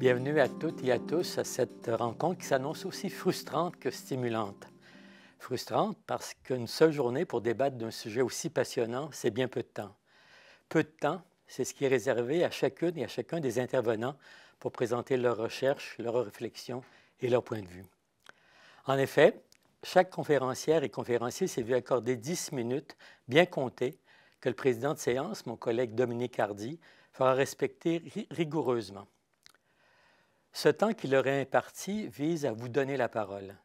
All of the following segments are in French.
Bienvenue à toutes et à tous à cette rencontre qui s'annonce aussi frustrante que stimulante. Frustrante parce qu'une seule journée pour débattre d'un sujet aussi passionnant, c'est bien peu de temps. Peu de temps, c'est ce qui est réservé à chacune et à chacun des intervenants pour présenter leurs recherches, leurs réflexions et leurs points de vue. En effet, chaque conférencière et conférencier s'est vu accorder 10 minutes bien comptées que le président de séance, mon collègue Dominique Hardy, fera respecter rigoureusement. Ce temps qu'il leur est imparti vise à vous donner la parole.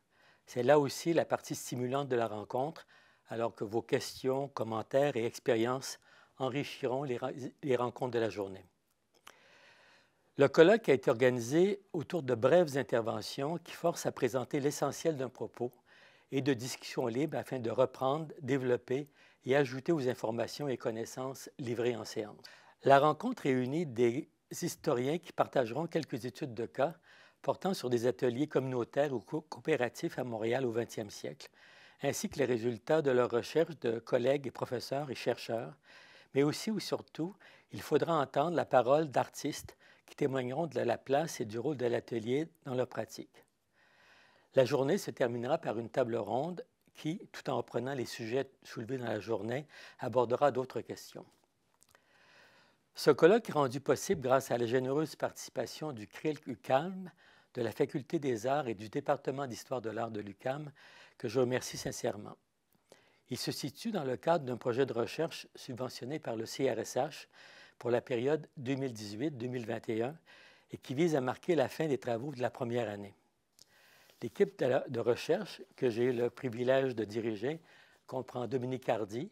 C'est là aussi la partie stimulante de la rencontre, alors que vos questions, commentaires et expériences enrichiront les rencontres de la journée. Le colloque a été organisé autour de brèves interventions qui forcent à présenter l'essentiel d'un propos et de discussions libres afin de reprendre, développer et ajouter aux informations et connaissances livrées en séance. La rencontre réunit des historiens qui partageront quelques études de cas portant sur des ateliers communautaires ou coopératifs à Montréal au 20e siècle, ainsi que les résultats de leurs recherches de collègues et professeurs et chercheurs, mais aussi ou surtout, il faudra entendre la parole d'artistes qui témoigneront de la place et du rôle de l'atelier dans leur pratique. La journée se terminera par une table ronde qui, tout en reprenant les sujets soulevés dans la journée, abordera d'autres questions. Ce colloque est rendu possible grâce à la généreuse participation du CRIL-UQAM, de la Faculté des arts et du département d'histoire de l'art de l'UQAM, que je remercie sincèrement. Il se situe dans le cadre d'un projet de recherche subventionné par le CRSH pour la période 2018-2021 et qui vise à marquer la fin des travaux de la première année. L'équipe de recherche que j'ai eu le privilège de diriger comprend Dominique Hardy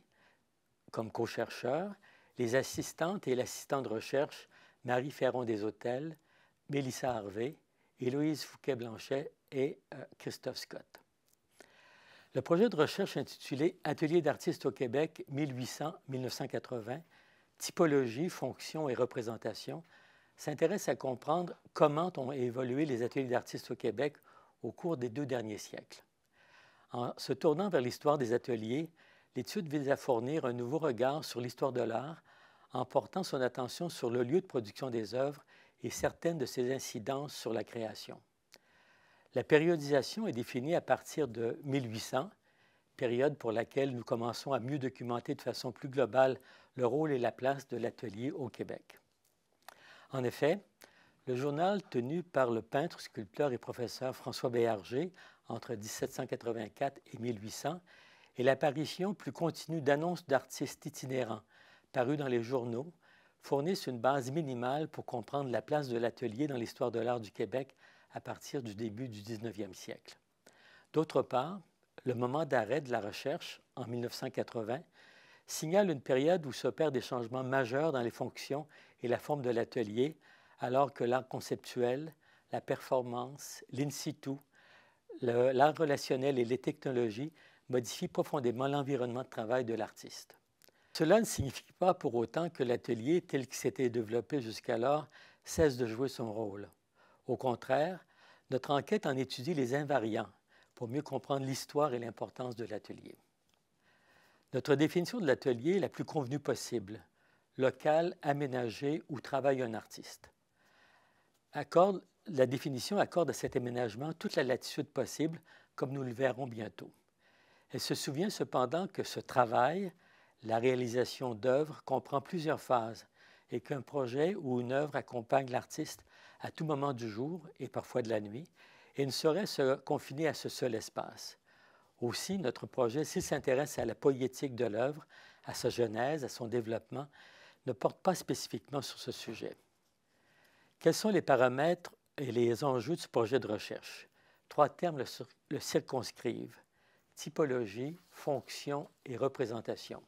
comme co-chercheur, les assistantes et l'assistant de recherche Marie Ferron des Hôtels, Mélissa Harvey, Héloïse Fouquet-Blanchet et Christophe Scott. Le projet de recherche intitulé « Atelier d'artistes au Québec 1800-1980, typologie, fonction et représentation » s'intéresse à comprendre comment ont évolué les ateliers d'artistes au Québec au cours des 2 derniers siècles. En se tournant vers l'histoire des ateliers, l'étude vise à fournir un nouveau regard sur l'histoire de l'art en portant son attention sur le lieu de production des œuvres et certaines de ses incidences sur la création. La périodisation est définie à partir de 1800, période pour laquelle nous commençons à mieux documenter de façon plus globale le rôle et la place de l'atelier au Québec. En effet, le journal tenu par le peintre, sculpteur et professeur François Béhargé entre 1784 et 1800 et l'apparition plus continue d'annonces d'artistes itinérants parus dans les journaux fournissent une base minimale pour comprendre la place de l'atelier dans l'histoire de l'art du Québec à partir du début du 19e siècle. D'autre part, le moment d'arrêt de la recherche, en 1980, signale une période où s'opèrent des changements majeurs dans les fonctions et la forme de l'atelier, alors que l'art conceptuel, la performance, l'in situ, l'art relationnel et les technologies modifient profondément l'environnement de travail de l'artiste. Cela ne signifie pas pour autant que l'atelier, tel qu'il s'était développé jusqu'alors, cesse de jouer son rôle. Au contraire, notre enquête en étudie les invariants pour mieux comprendre l'histoire et l'importance de l'atelier. Notre définition de l'atelier est la plus convenue possible, local, aménagé où travaille un artiste. La définition accorde à cet aménagement toute la latitude possible, comme nous le verrons bientôt. Elle se souvient cependant que ce travail, la réalisation d'œuvres, comprend plusieurs phases et qu'un projet ou une œuvre accompagne l'artiste à tout moment du jour et parfois de la nuit et ne saurait se confiner à ce seul espace. Aussi, notre projet, s'il s'intéresse à la poétique de l'œuvre, à sa genèse, à son développement, ne porte pas spécifiquement sur ce sujet. Quels sont les paramètres et les enjeux du projet de recherche? 3 termes le circonscrivent: typologie, fonction et représentation.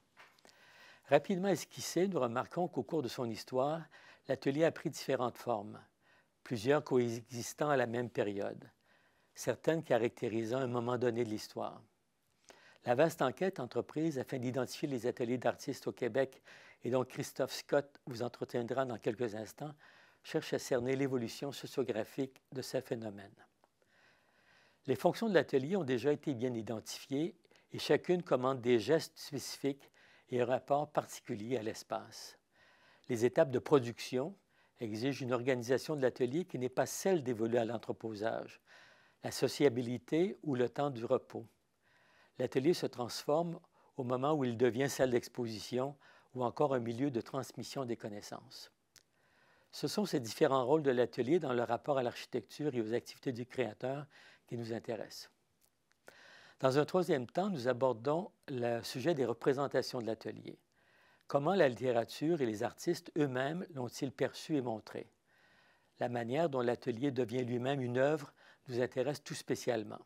Rapidement esquissé, nous remarquons qu'au cours de son histoire, l'atelier a pris différentes formes, plusieurs coexistant à la même période, certaines caractérisant un moment donné de l'histoire. La vaste enquête entreprise afin d'identifier les ateliers d'artistes au Québec et dont Christophe Scott vous entretiendra dans quelques instants cherche à cerner l'évolution sociographique de ces phénomènes. Les fonctions de l'atelier ont déjà été bien identifiées et chacune commande des gestes spécifiques et un rapport particulier à l'espace. Les étapes de production, exige une organisation de l'atelier qui n'est pas celle dévolue à l'entreposage, la sociabilité ou le temps du repos. L'atelier se transforme au moment où il devient salle d'exposition ou encore un milieu de transmission des connaissances. Ce sont ces différents rôles de l'atelier dans le rapport à l'architecture et aux activités du créateur qui nous intéressent. Dans un troisième temps, nous abordons le sujet des représentations de l'atelier. Comment la littérature et les artistes eux-mêmes l'ont-ils perçu et montré? La manière dont l'atelier devient lui-même une œuvre nous intéresse tout spécialement.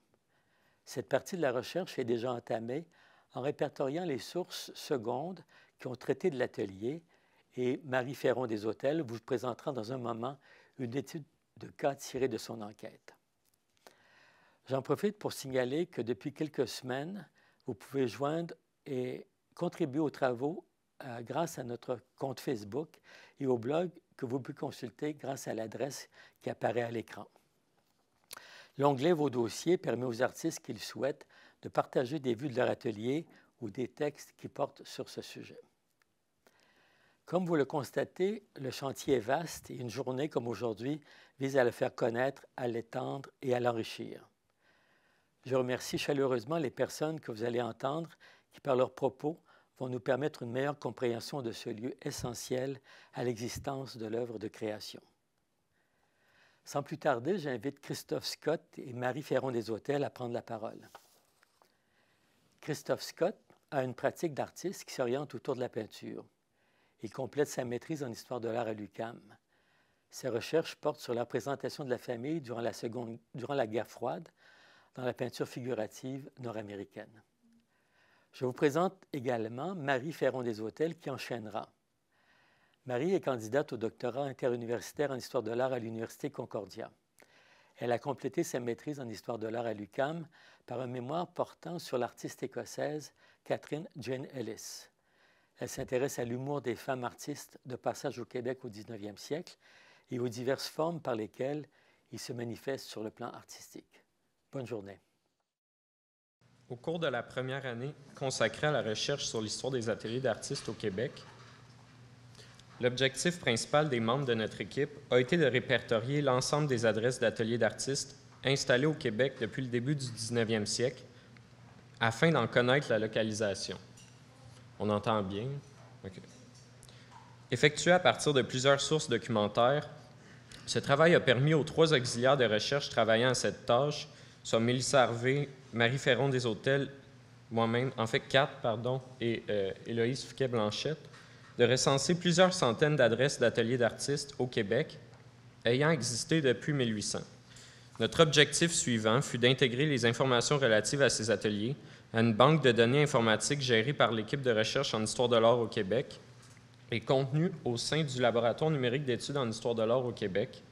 Cette partie de la recherche est déjà entamée en répertoriant les sources secondes qui ont traité de l'atelier, et Marie Ferron des Hôtels vous présentera dans un moment une étude de cas tirée de son enquête. J'en profite pour signaler que depuis quelques semaines, vous pouvez joindre et contribuer aux travaux grâce à notre compte Facebook et au blog que vous pouvez consulter grâce à l'adresse qui apparaît à l'écran. L'onglet Vos dossiers permet aux artistes qui le souhaitent de partager des vues de leur atelier ou des textes qui portent sur ce sujet. Comme vous le constatez, le chantier est vaste et une journée comme aujourd'hui vise à le faire connaître, à l'étendre et à l'enrichir. Je remercie chaleureusement les personnes que vous allez entendre qui, par leurs propos, vont nous permettre une meilleure compréhension de ce lieu essentiel à l'existence de l'œuvre de création. Sans plus tarder, j'invite Christophe Scott et Marie Ferron des Hôtels à prendre la parole. Christophe Scott a une pratique d'artiste qui s'oriente autour de la peinture. Il complète sa maîtrise en histoire de l'art à l'UQAM. Ses recherches portent sur la représentation de la famille durant la guerre froide dans la peinture figurative nord-américaine. Je vous présente également Marie Ferron des Hôtels qui enchaînera. Marie est candidate au doctorat interuniversitaire en histoire de l'art à l'Université Concordia. Elle a complété sa maîtrise en histoire de l'art à l'UQAM par un mémoire portant sur l'artiste écossaise Catherine Jane Ellis. Elle s'intéresse à l'humour des femmes artistes de passage au Québec au 19e siècle et aux diverses formes par lesquelles il se manifeste sur le plan artistique. Bonne journée. Au cours de la première année consacrée à la recherche sur l'histoire des ateliers d'artistes au Québec, l'objectif principal des membres de notre équipe a été de répertorier l'ensemble des adresses d'ateliers d'artistes installés au Québec depuis le début du 19e siècle afin d'en connaître la localisation. On entend bien? Okay. Effectué à partir de plusieurs sources documentaires, ce travail a permis aux 3 auxiliaires de recherche travaillant à cette tâche, soit Mélissa Harvey, Marie Ferron des Hôtels, moi-même, en fait 4, et Héloïse Fouquet-Blanchette, de recenser plusieurs centaines d'adresses d'ateliers d'artistes au Québec ayant existé depuis 1800. Notre objectif suivant fut d'intégrer les informations relatives à ces ateliers à une banque de données informatiques gérée par l'équipe de recherche en histoire de l'art au Québec et contenue au sein du Laboratoire numérique d'études en histoire de l'art au Québec,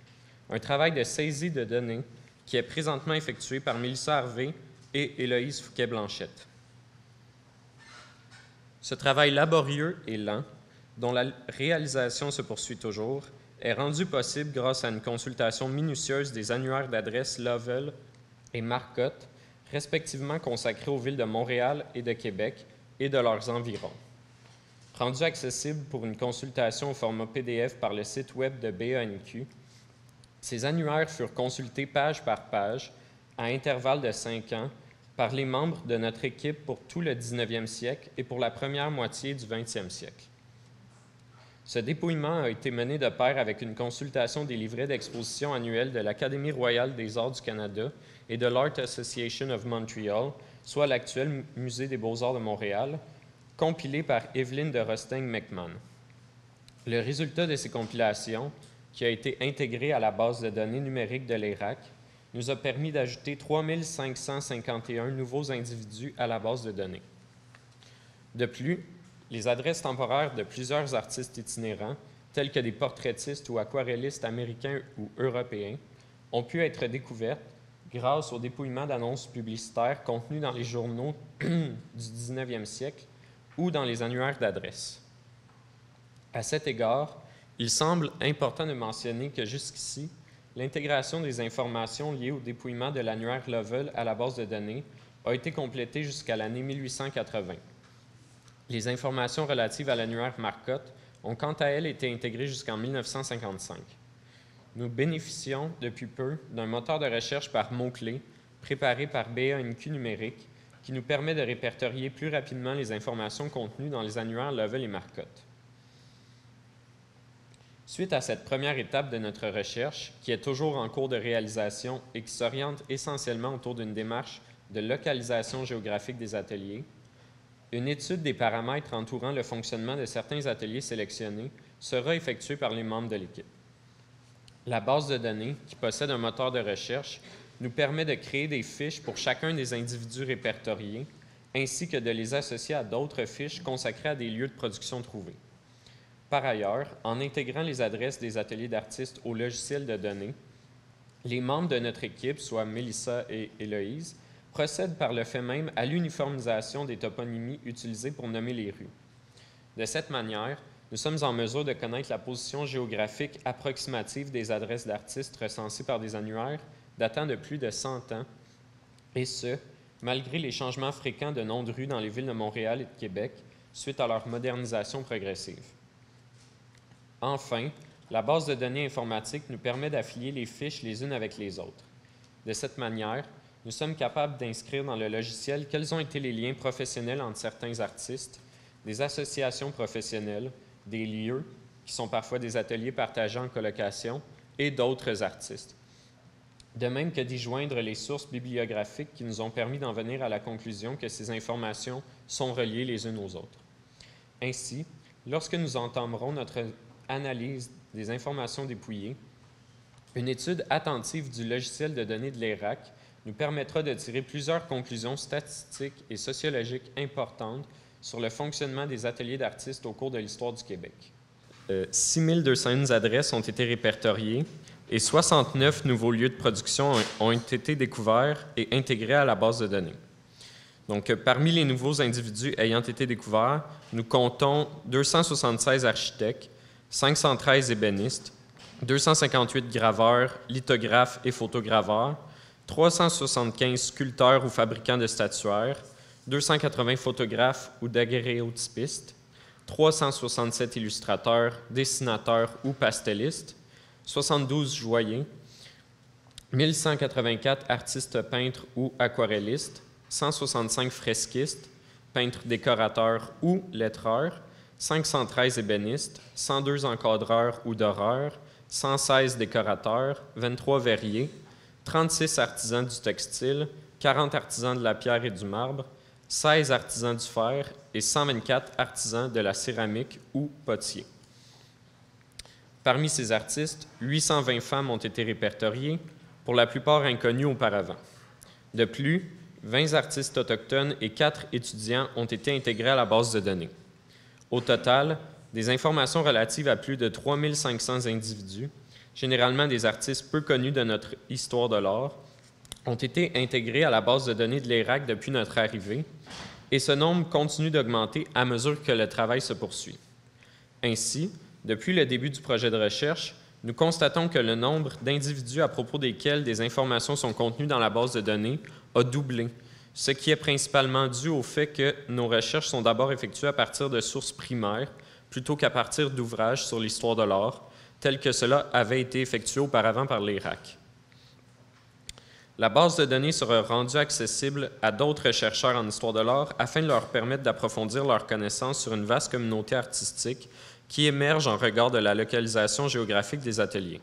un travail de saisie de données qui est présentement effectué par Mélissa Harvey et Héloïse Fouquet-Blanchette. Ce travail laborieux et lent, dont la réalisation se poursuit toujours, est rendu possible grâce à une consultation minutieuse des annuaires d'adresses Lovell et Marcotte, respectivement consacrés aux villes de Montréal et de Québec et de leurs environs. Rendu accessible pour une consultation au format PDF par le site web de BANQ, ces annuaires furent consultés page par page, à intervalles de 5 ans, par les membres de notre équipe pour tout le 19e siècle et pour la première moitié du 20e siècle. Ce dépouillement a été mené de pair avec une consultation des livrets d'exposition annuels de l'Académie royale des arts du Canada et de l'Art Association of Montreal, soit l'actuel Musée des beaux-arts de Montréal, compilés par Evelyne de Rosting-McMahon. Le résultat de ces compilations, qui a été intégré à la base de données numériques de l'ERAC, nous a permis d'ajouter 3551 nouveaux individus à la base de données. De plus, les adresses temporaires de plusieurs artistes itinérants, tels que des portraitistes ou aquarellistes américains ou européens, ont pu être découvertes grâce au dépouillement d'annonces publicitaires contenues dans les journaux du 19e siècle ou dans les annuaires d'adresses. À cet égard, il semble important de mentionner que jusqu'ici, l'intégration des informations liées au dépouillement de l'annuaire Lovell à la base de données a été complétée jusqu'à l'année 1880. Les informations relatives à l'annuaire Marcotte ont quant à elles été intégrées jusqu'en 1955. Nous bénéficions depuis peu d'un moteur de recherche par mots-clés préparé par BANQ Numérique qui nous permet de répertorier plus rapidement les informations contenues dans les annuaires Lovell et Marcotte. Suite à cette première étape de notre recherche, qui est toujours en cours de réalisation et qui s'oriente essentiellement autour d'une démarche de localisation géographique des ateliers, une étude des paramètres entourant le fonctionnement de certains ateliers sélectionnés sera effectuée par les membres de l'équipe. La base de données, qui possède un moteur de recherche, nous permet de créer des fiches pour chacun des individus répertoriés, ainsi que de les associer à d'autres fiches consacrées à des lieux de production trouvés. Par ailleurs, en intégrant les adresses des ateliers d'artistes au logiciel de données, les membres de notre équipe, soit Mélissa et Héloïse, procèdent par le fait même à l'uniformisation des toponymies utilisées pour nommer les rues. De cette manière, nous sommes en mesure de connaître la position géographique approximative des adresses d'artistes recensées par des annuaires datant de plus de 100 ans, et ce, malgré les changements fréquents de noms de rues dans les villes de Montréal et de Québec suite à leur modernisation progressive. Enfin, la base de données informatique nous permet d'affilier les fiches les unes avec les autres. De cette manière, nous sommes capables d'inscrire dans le logiciel quels ont été les liens professionnels entre certains artistes, des associations professionnelles, des lieux, qui sont parfois des ateliers partagés en colocation, et d'autres artistes. De même que d'y joindre les sources bibliographiques qui nous ont permis d'en venir à la conclusion que ces informations sont reliées les unes aux autres. Ainsi, lorsque nous entamerons notre analyse des informations dépouillées, une étude attentive du logiciel de données de l'ERAC nous permettra de tirer plusieurs conclusions statistiques et sociologiques importantes sur le fonctionnement des ateliers d'artistes au cours de l'histoire du Québec. 6201 adresses ont été répertoriées et 69 nouveaux lieux de production ont été découverts et intégrés à la base de données. Donc, parmi les nouveaux individus ayant été découverts, nous comptons 276 architectes, 513 ébénistes, 258 graveurs, lithographes et photograveurs, 375 sculpteurs ou fabricants de statuaires, 280 photographes ou daguerréotypistes, 367 illustrateurs, dessinateurs ou pastellistes, 72 joailliers, 1184 artistes peintres ou aquarellistes, 165 fresquistes, peintres décorateurs ou lettreurs, 513 ébénistes, 102 encadreurs ou doreurs, 116 décorateurs, 23 verriers, 36 artisans du textile, 40 artisans de la pierre et du marbre, 16 artisans du fer et 124 artisans de la céramique ou potiers. Parmi ces artistes, 820 femmes ont été répertoriées, pour la plupart inconnues auparavant. De plus, 20 artistes autochtones et 4 étudiants ont été intégrés à la base de données. Au total, des informations relatives à plus de 3500 individus, généralement des artistes peu connus de notre histoire de l'art, ont été intégrés à la base de données de l'ERAC depuis notre arrivée, et ce nombre continue d'augmenter à mesure que le travail se poursuit. Ainsi, depuis le début du projet de recherche, nous constatons que le nombre d'individus à propos desquels des informations sont contenues dans la base de données a doublé, ce qui est principalement dû au fait que nos recherches sont d'abord effectuées à partir de sources primaires plutôt qu'à partir d'ouvrages sur l'histoire de l'art, tels que cela avait été effectué auparavant par l'ERAC. La base de données sera rendue accessible à d'autres chercheurs en histoire de l'art afin de leur permettre d'approfondir leurs connaissances sur une vaste communauté artistique qui émerge en regard de la localisation géographique des ateliers.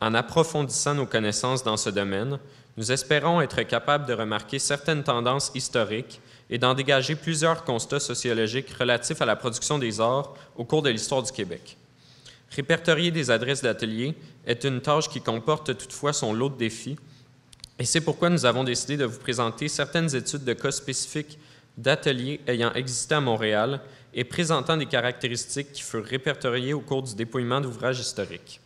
En approfondissant nos connaissances dans ce domaine, nous espérons être capables de remarquer certaines tendances historiques et d'en dégager plusieurs constats sociologiques relatifs à la production des arts au cours de l'histoire du Québec. Répertorier des adresses d'ateliers est une tâche qui comporte toutefois son lot de défis, et c'est pourquoi nous avons décidé de vous présenter certaines études de cas spécifiques d'ateliers ayant existé à Montréal et présentant des caractéristiques qui furent répertoriées au cours du dépouillement d'ouvrages historiques.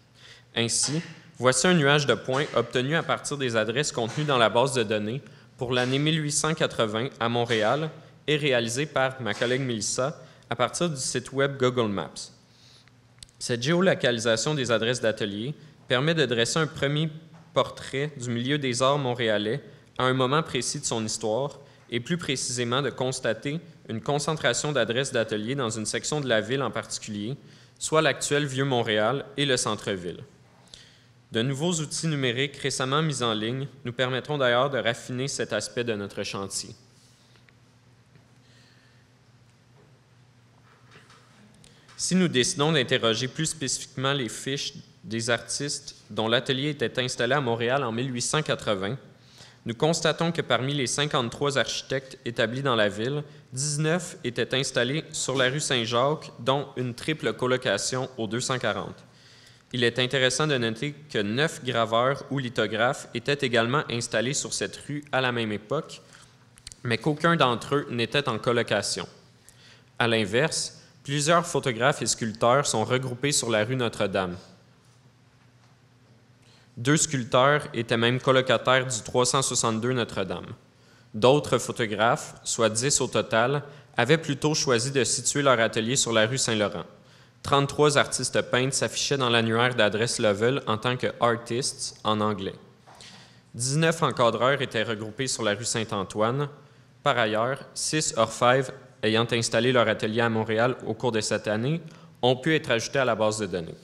Ainsi, voici un nuage de points obtenu à partir des adresses contenues dans la base de données pour l'année 1880 à Montréal et réalisé par ma collègue Mélissa à partir du site web Google Maps. Cette géolocalisation des adresses d'ateliers permet de dresser un premier portrait du milieu des arts montréalais à un moment précis de son histoire et plus précisément de constater une concentration d'adresses d'ateliers dans une section de la ville en particulier, soit l'actuel Vieux-Montréal et le centre-ville. De nouveaux outils numériques récemment mis en ligne nous permettront d'ailleurs de raffiner cet aspect de notre chantier. Si nous décidons d'interroger plus spécifiquement les fiches des artistes dont l'atelier était installé à Montréal en 1880, nous constatons que parmi les 53 architectes établis dans la ville, 19 étaient installés sur la rue Saint-Jacques, dont une triple colocation au 240. Il est intéressant de noter que 9 graveurs ou lithographes étaient également installés sur cette rue à la même époque, mais qu'aucun d'entre eux n'était en colocation. À l'inverse, plusieurs photographes et sculpteurs sont regroupés sur la rue Notre-Dame. 2 sculpteurs étaient même colocataires du 362 Notre-Dame. D'autres photographes, soit 10 au total, avaient plutôt choisi de situer leur atelier sur la rue Saint-Laurent. 33 artistes peintres s'affichaient dans l'annuaire d'adresse Lovell en tant que « artists » en anglais. 19 encadreurs étaient regroupés sur la rue Saint-Antoine. Par ailleurs, 6 orfèvres ayant installé leur atelier à Montréal au cours de cette année ont pu être ajoutés à la base de données.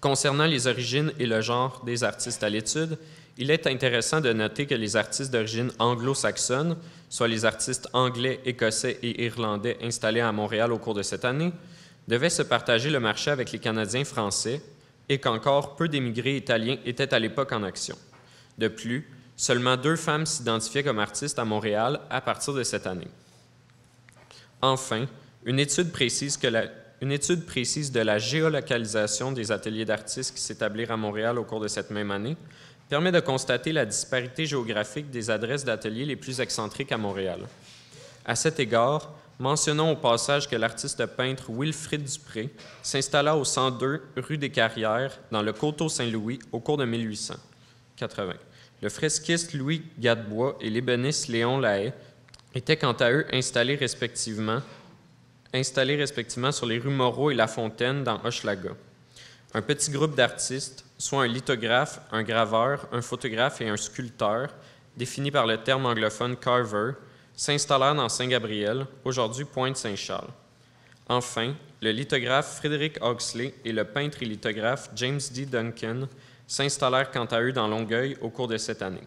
Concernant les origines et le genre des artistes à l'étude, il est intéressant de noter que les artistes d'origine anglo-saxonne, soit les artistes anglais, écossais et irlandais installés à Montréal au cours de cette année, devaient se partager le marché avec les Canadiens français et qu'encore peu d'émigrés italiens étaient à l'époque en action. De plus, seulement 2 femmes s'identifiaient comme artistes à Montréal à partir de cette année. Enfin, une étude précise de la géolocalisation des ateliers d'artistes qui s'établirent à Montréal au cours de cette même année permet de constater la disparité géographique des adresses d'ateliers les plus excentriques à Montréal. À cet égard, mentionnons au passage que l'artiste peintre Wilfrid Dupré s'installa au 102 rue des Carrières, dans le coteau Saint-Louis, au cours de 1880. Le fresquiste Louis Gadebois et l'ébéniste Léon Lahaye étaient quant à eux installés respectivement sur les rues Moreau et La Fontaine dans Hochelaga. Un petit groupe d'artistes, soit un lithographe, un graveur, un photographe et un sculpteur, défini par le terme anglophone « carver », s'installèrent dans Saint-Gabriel, aujourd'hui Pointe-Saint-Charles. Enfin, le lithographe Frédéric Oxley et le peintre et lithographe James D. Duncan s'installèrent quant à eux dans Longueuil au cours de cette année.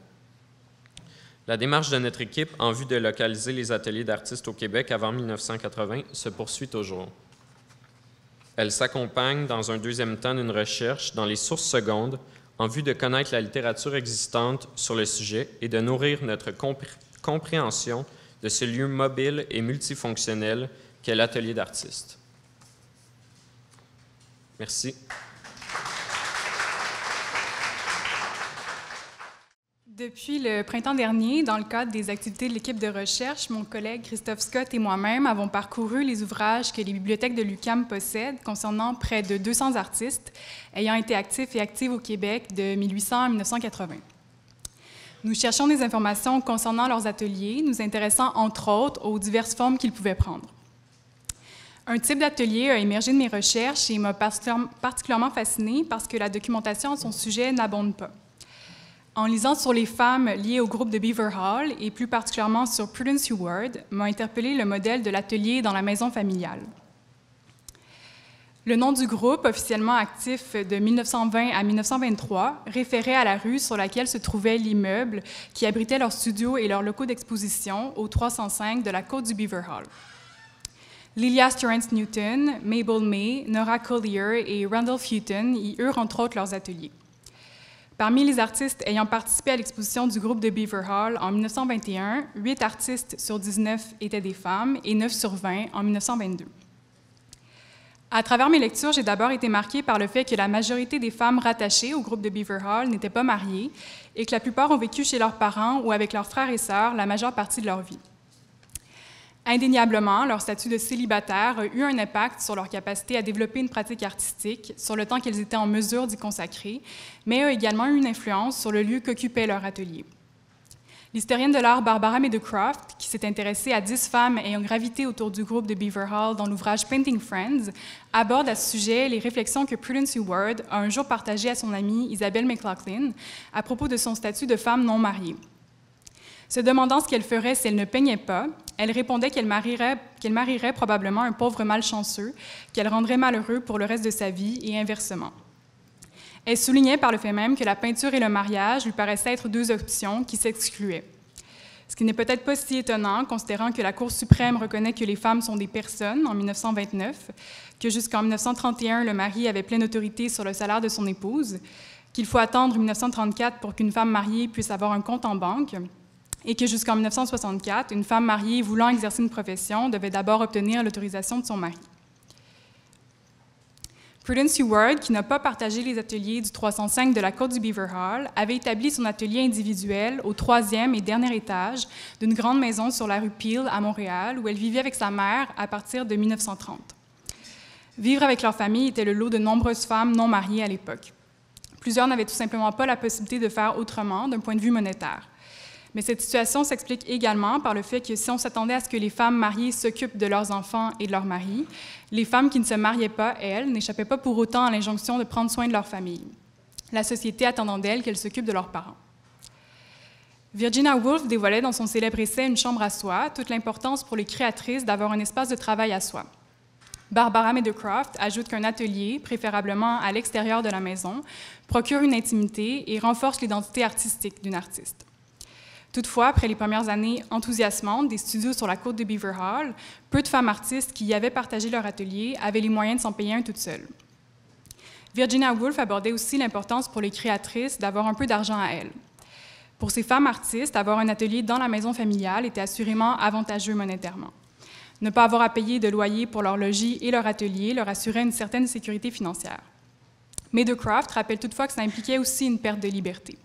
La démarche de notre équipe en vue de localiser les ateliers d'artistes au Québec avant 1980 se poursuit toujours. Elle s'accompagne dans un deuxième temps d'une recherche dans les sources secondes en vue de connaître la littérature existante sur le sujet et de nourrir notre compréhension de ce lieu mobile et multifonctionnel qu'est l'atelier d'artistes. Merci. Depuis le printemps dernier, dans le cadre des activités de l'équipe de recherche, mon collègue Christophe Scott et moi-même avons parcouru les ouvrages que les bibliothèques de l'UQAM possèdent concernant près de 200 artistes ayant été actifs et actives au Québec de 1800 à 1980. Nous cherchons des informations concernant leurs ateliers, nous intéressant entre autres aux diverses formes qu'ils pouvaient prendre. Un type d'atelier a émergé de mes recherches et m'a particulièrement fascinée parce que la documentation à son sujet n'abonde pas. En lisant sur les femmes liées au groupe de Beaver Hall, et plus particulièrement sur Prudence Heward, m'a interpellé le modèle de l'atelier dans la maison familiale. Le nom du groupe, officiellement actif de 1920 à 1923, référait à la rue sur laquelle se trouvait l'immeuble qui abritait leurs studios et leurs locaux d'exposition au 305 de la côte du Beaver Hall. Lilia Torrance Newton, Mabel May, Nora Collier et Randolph Houghton y eurent entre autres leurs ateliers. Parmi les artistes ayant participé à l'exposition du groupe de Beaver Hall en 1921, 8 artistes sur 19 étaient des femmes et 9 sur 20 en 1922. À travers mes lectures, j'ai d'abord été marquée par le fait que la majorité des femmes rattachées au groupe de Beaver Hall n'étaient pas mariées et que la plupart ont vécu chez leurs parents ou avec leurs frères et sœurs la majeure partie de leur vie. Indéniablement, leur statut de célibataire a eu un impact sur leur capacité à développer une pratique artistique, sur le temps qu'elles étaient en mesure d'y consacrer, mais a également eu une influence sur le lieu qu'occupait leur atelier. L'historienne de l'art Barbara Meadowcroft, qui s'est intéressée à 10 femmes ayant gravité autour du groupe de Beaver Hall dans l'ouvrage Painting Friends, aborde à ce sujet les réflexions que Prudence Heward a un jour partagées à son amie Isabelle McLaughlin à propos de son statut de femme non mariée. Se demandant ce qu'elle ferait si elle ne peignait pas, elle répondait qu'elle marierait probablement un pauvre malchanceux, qu'elle rendrait malheureux pour le reste de sa vie et inversement. Elle soulignait par le fait même que la peinture et le mariage lui paraissaient être deux options qui s'excluaient. Ce qui n'est peut-être pas si étonnant, considérant que la Cour suprême reconnaît que les femmes sont des personnes en 1929, que jusqu'en 1931, le mari avait pleine autorité sur le salaire de son épouse, qu'il faut attendre 1934 pour qu'une femme mariée puisse avoir un compte en banque, et que jusqu'en 1964, une femme mariée voulant exercer une profession devait d'abord obtenir l'autorisation de son mari. Prudence Heward, qui n'a pas partagé les ateliers du 305 de la côte du Beaver Hall, avait établi son atelier individuel au 3e et dernier étage d'une grande maison sur la rue Peel à Montréal, où elle vivait avec sa mère à partir de 1930. Vivre avec leur famille était le lot de nombreuses femmes non mariées à l'époque. Plusieurs n'avaient tout simplement pas la possibilité de faire autrement d'un point de vue monétaire. Mais cette situation s'explique également par le fait que si on s'attendait à ce que les femmes mariées s'occupent de leurs enfants et de leurs maris, les femmes qui ne se mariaient pas, elles, n'échappaient pas pour autant à l'injonction de prendre soin de leur famille, la société attendant d'elles qu'elles s'occupent de leurs parents. Virginia Woolf dévoilait dans son célèbre essai « Une chambre à soi » toute l'importance pour les créatrices d'avoir un espace de travail à soi. Barbara Meadowcroft ajoute qu'un atelier, préférablement à l'extérieur de la maison, procure une intimité et renforce l'identité artistique d'une artiste. Toutefois, après les premières années enthousiasmantes des studios sur la côte de Beaver Hall, peu de femmes artistes qui y avaient partagé leur atelier avaient les moyens de s'en payer un toutes seules. Virginia Woolf abordait aussi l'importance pour les créatrices d'avoir un peu d'argent à elles. Pour ces femmes artistes, avoir un atelier dans la maison familiale était assurément avantageux monétairement. Ne pas avoir à payer de loyer pour leur logis et leur atelier leur assurait une certaine sécurité financière. Meadowcroft rappelle toutefois que ça impliquait aussi une perte de liberté.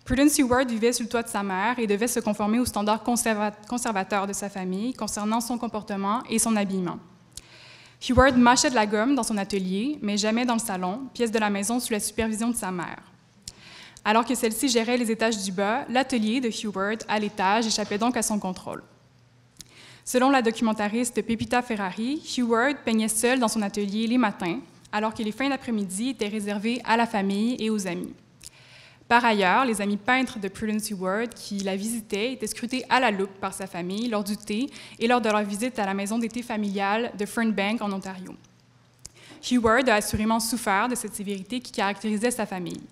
Prudence Heward vivait sur le toit de sa mère et devait se conformer aux standards conservateurs de sa famille concernant son comportement et son habillement. Heward mâchait de la gomme dans son atelier, mais jamais dans le salon, pièce de la maison sous la supervision de sa mère. Alors que celle-ci gérait les étages du bas, l'atelier de Heward, à l'étage, échappait donc à son contrôle. Selon la documentariste Pepita Ferrari, Heward peignait seule dans son atelier les matins, alors que les fins d'après-midi étaient réservées à la famille et aux amis. Par ailleurs, les amis peintres de Prudence Heward qui la visitaient étaient scrutés à la loupe par sa famille lors du thé et lors de leur visite à la maison d'été familiale de Fernbank en Ontario. Heward a assurément souffert de cette sévérité qui caractérisait sa famille.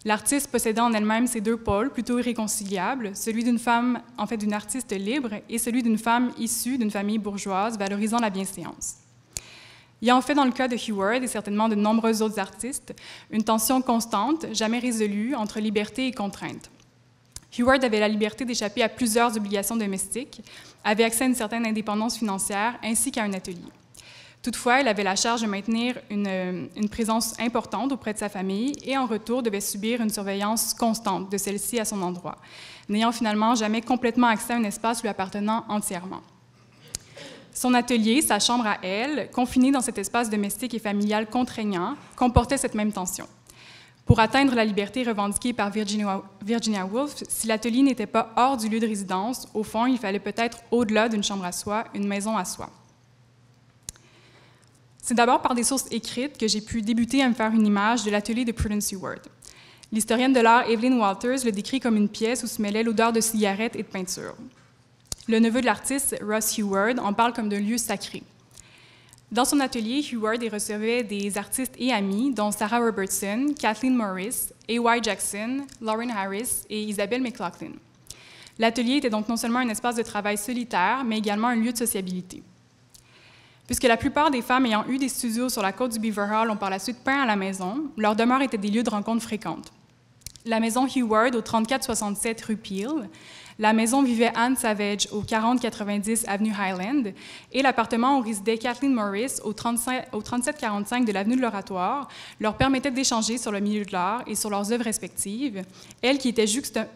L'artiste possédait en elle-même ces deux pôles plutôt irréconciliables, celui d'une femme, en fait d'une artiste libre, et celui d'une femme issue d'une famille bourgeoise valorisant la bienséance. Il y a en fait dans le cas de Heward et certainement de nombreux autres artistes une tension constante, jamais résolue, entre liberté et contrainte. Heward avait la liberté d'échapper à plusieurs obligations domestiques, avait accès à une certaine indépendance financière ainsi qu'à un atelier. Toutefois, elle avait la charge de maintenir une présence importante auprès de sa famille et en retour devait subir une surveillance constante de celle-ci à son endroit, n'ayant finalement jamais complètement accès à un espace lui appartenant entièrement. Son atelier, sa chambre à elle, confinée dans cet espace domestique et familial contraignant, comportait cette même tension. Pour atteindre la liberté revendiquée par Virginia Woolf, si l'atelier n'était pas hors du lieu de résidence, au fond, il fallait peut-être, au-delà d'une chambre à soi, une maison à soi. C'est d'abord par des sources écrites que j'ai pu débuter à me faire une image de l'atelier de Prudence Heward. L'historienne de l'art Evelyn Walters le décrit comme une pièce où se mêlait l'odeur de cigarettes et de peinture. Le neveu de l'artiste, Ross Heward, en parle comme d'un lieu sacré. Dans son atelier, Heward y recevait des artistes et amis, dont Sarah Robertson, Kathleen Morris, A.Y. Jackson, Lauren Harris et Isabelle McLaughlin. L'atelier était donc non seulement un espace de travail solitaire, mais également un lieu de sociabilité. Puisque la plupart des femmes ayant eu des studios sur la côte du Beaver Hall ont par la suite peint à la maison, leurs demeures étaient des lieux de rencontre fréquentes. La maison Heward au 3467 rue Peel, la maison où vivait Anne Savage au 4090 avenue Highland et l'appartement où résidait Kathleen Morris au 3745 de l'avenue de l'Oratoire leur permettaient d'échanger sur le milieu de l'art et sur leurs œuvres respectives, elles qui étaient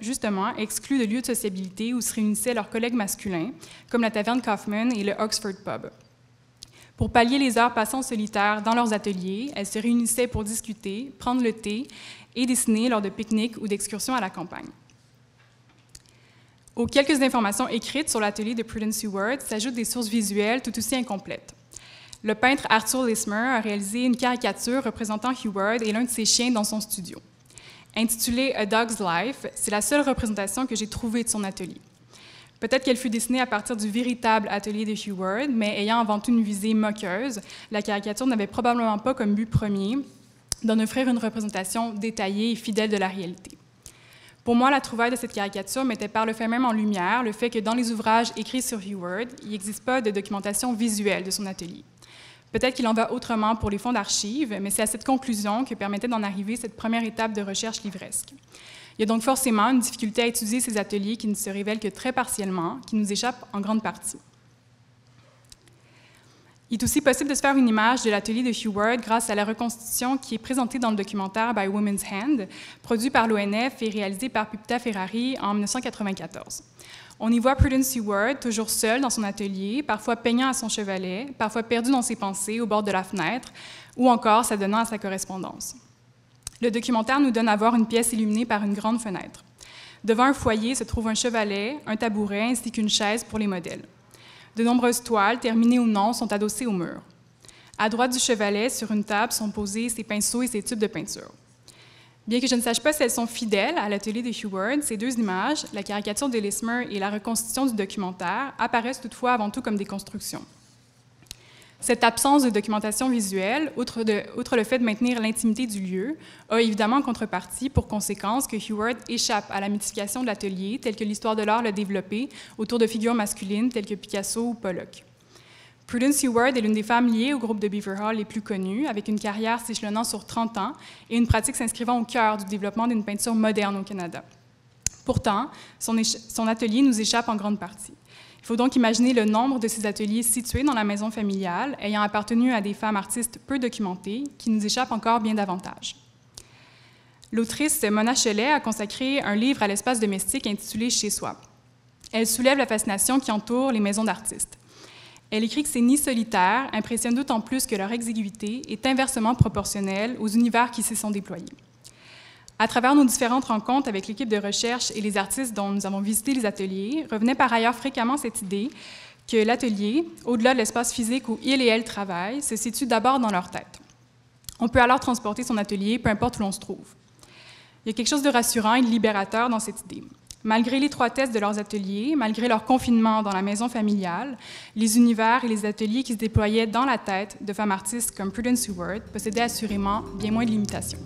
justement exclues de lieux de sociabilité où se réunissaient leurs collègues masculins, comme la taverne Kaufman et le Oxford Pub. Pour pallier les heures passées en solitaire dans leurs ateliers, elles se réunissaient pour discuter, prendre le thé et dessiner lors de pique-niques ou d'excursions à la campagne. Aux quelques informations écrites sur l'atelier de Prudence Heward s'ajoutent des sources visuelles tout aussi incomplètes. Le peintre Arthur Lismer a réalisé une caricature représentant Heward et l'un de ses chiens dans son studio. Intitulée « A Dog's Life », c'est la seule représentation que j'ai trouvée de son atelier. Peut-être qu'elle fut dessinée à partir du véritable atelier de Hugh Ward, mais ayant avant tout une visée moqueuse, la caricature n'avait probablement pas comme but premier d'en offrir une représentation détaillée et fidèle de la réalité. Pour moi, la trouvaille de cette caricature mettait par le fait même en lumière le fait que dans les ouvrages écrits sur Hugh Ward, il n'existe pas de documentation visuelle de son atelier. Peut-être qu'il en va autrement pour les fonds d'archives, mais c'est à cette conclusion que permettait d'en arriver cette première étape de recherche livresque. Il y a donc forcément une difficulté à étudier ces ateliers qui ne se révèlent que très partiellement, qui nous échappent en grande partie. Il est aussi possible de se faire une image de l'atelier de Hugh Ward grâce à la reconstitution qui est présentée dans le documentaire By Women's Hand, produit par l'ONF et réalisé par Pipita Ferrari en 1994. On y voit Prudence Hugh Ward, toujours seule dans son atelier, parfois peignant à son chevalet, parfois perdue dans ses pensées au bord de la fenêtre, ou encore s'adonnant à sa correspondance. Le documentaire nous donne à voir une pièce illuminée par une grande fenêtre. Devant un foyer se trouve un chevalet, un tabouret ainsi qu'une chaise pour les modèles. De nombreuses toiles, terminées ou non, sont adossées au mur. À droite du chevalet, sur une table, sont posés ses pinceaux et ses tubes de peinture. Bien que je ne sache pas si elles sont fidèles à l'atelier de Hugh Ward, ces deux images, la caricature de Lismer et la reconstitution du documentaire, apparaissent toutefois avant tout comme des constructions. Cette absence de documentation visuelle, outre le fait de maintenir l'intimité du lieu, a évidemment en contrepartie pour conséquence que Hugh Ward échappe à la mythification de l'atelier telle que l'histoire de l'art l'a développé autour de figures masculines telles que Picasso ou Pollock. Prudence Hugh Ward est l'une des femmes liées au groupe de Beaver Hall les plus connues, avec une carrière s'échelonnant sur 30 ans et une pratique s'inscrivant au cœur du développement d'une peinture moderne au Canada. Pourtant, son atelier nous échappe en grande partie. Il faut donc imaginer le nombre de ces ateliers situés dans la maison familiale, ayant appartenu à des femmes artistes peu documentées, qui nous échappent encore bien davantage. L'autrice Mona Chollet a consacré un livre à l'espace domestique intitulé « Chez soi ». Elle soulève la fascination qui entoure les maisons d'artistes. Elle écrit que ces nids solitaires impressionnent d'autant plus que leur exiguïté est inversement proportionnelle aux univers qui s'y sont déployés. À travers nos différentes rencontres avec l'équipe de recherche et les artistes dont nous avons visité les ateliers, revenait par ailleurs fréquemment cette idée que l'atelier, au-delà de l'espace physique où ils et elles travaillent, se situe d'abord dans leur tête. On peut alors transporter son atelier, peu importe où l'on se trouve. Il y a quelque chose de rassurant et de libérateur dans cette idée. Malgré l'étroitesse de leurs ateliers, malgré leur confinement dans la maison familiale, les univers et les ateliers qui se déployaient dans la tête de femmes artistes comme Prudence Hugh Ward possédaient assurément bien moins de limitations.